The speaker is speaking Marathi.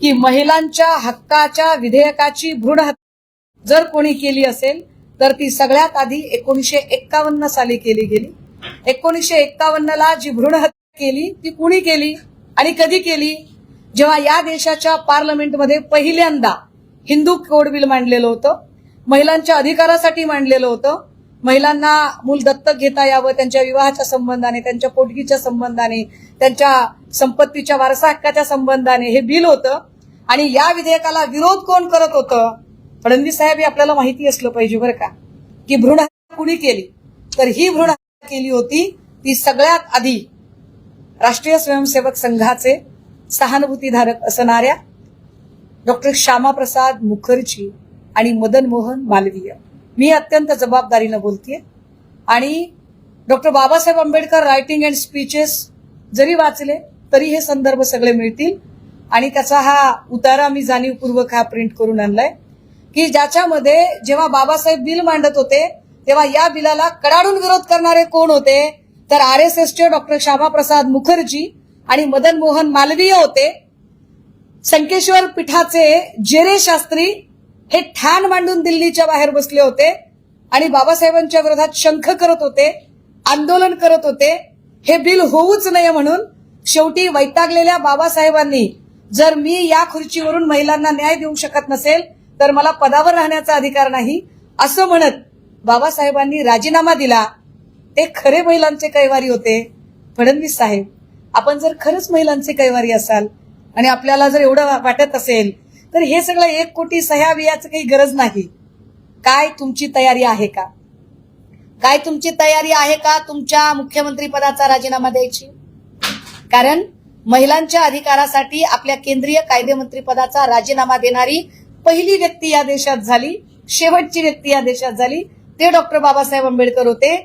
की महिलांच्या हक्काच्या विधेयकाची भ्रूण हत्या जर कोणी केली असेल तर ती सगळ्यात आधी 1951 साली केली गेली. 1951 ला जी भ्रूण हत्या केली ती कुणी केली आणि कधी केली? जेव्हा या देशाच्या पार्लमेंटमध्ये पहिल्यांदा हिंदू कोड बिल मांडलेलं होतं, महिलांच्या अधिकारासाठी मांडलेलं होतं, महिलांना मूल दत्तक घेता यावं, त्यांच्या विवाहाच्या संबंधाने, त्यांच्या पोटगीच्या संबंधाने, त्यांच्या संपत्तीच्या वारसा हक्काच्या संबंधाने हे बिल होतं. आणि या विधेयकाला विरोध कोण करत होतं? फडणवीस साहेब, हे आपल्याला माहिती असलं पाहिजे बरं का, की भ्रूण हत्या कुणी केली. तर ही भ्रूण हत्या केली होती ती सगळ्यात आधी राष्ट्रीय स्वयंसेवक संघाचे सहानुभूतीधारक असणाऱ्या डॉक्टर श्यामाप्रसाद मुखर्जी आणि मदन मोहन मालवीय. मी अत्यंत जबाबदारीनं बोलतेय. आणि doctor Babasaheb Ambedkar writing and speeches जरी वाचले तरी हे संदर्भ सगळे मिळतील. आणि त्याचा हा उतारा मी जाणीवपूर्वक हा प्रिंट करून आणलाय, की ज्याच्यामध्ये जेव्हा बाबासाहेब बिल मांडत होते तेव्हा या बिलाला कडाडून विरोध करणारे कोण होते? तर RSSचे डॉक्टर श्यामाप्रसाद मुखर्जी आणि मदन मोहन मालवीय होते. संकेश्वर पीठाचे जेरे शास्त्री हे ठाण मांडून दिल्लीच्या बाहेर बसले होते आणि बाबासाहेबांच्या विरोधात शंख करत होते, आंदोलन करत होते. हे बिल होऊच नये म्हणून शेवटी वैतागलेल्या बाबासाहेबांनी, जर मी या खुर्चीवरून महिलांना न्याय देऊ शकत नसेल तर मला पदावर राहण्याचा अधिकार नाही, असं म्हणत बाबासाहेबांनी राजीनामा दिला. ते खरे महिलांचे कैवारी होते. फडणवीस साहेब, आपण जर खरंच महिलांचे कैवारी असाल आणि आपल्याला जर एवढं वाटत असेल तर हे सगळं 1 कोटी सह्या बियाचं काही गरज नाही. काय तुमची तयारी आहे का? काय तुमची तयारी आहे का तुमच्या मुख्यमंत्री पदाचा राजीनामा द्यायची? कारण महिलांच्या अधिकारासाठी आपल्या केंद्रीय कायदेमंत्री पदाचा राजीनामा देणारी पहिली व्यक्ती या देशात झाली, शेवटची व्यक्ती या देशात झाली, ते डॉक्टर बाबासाहेब आंबेडकर होते.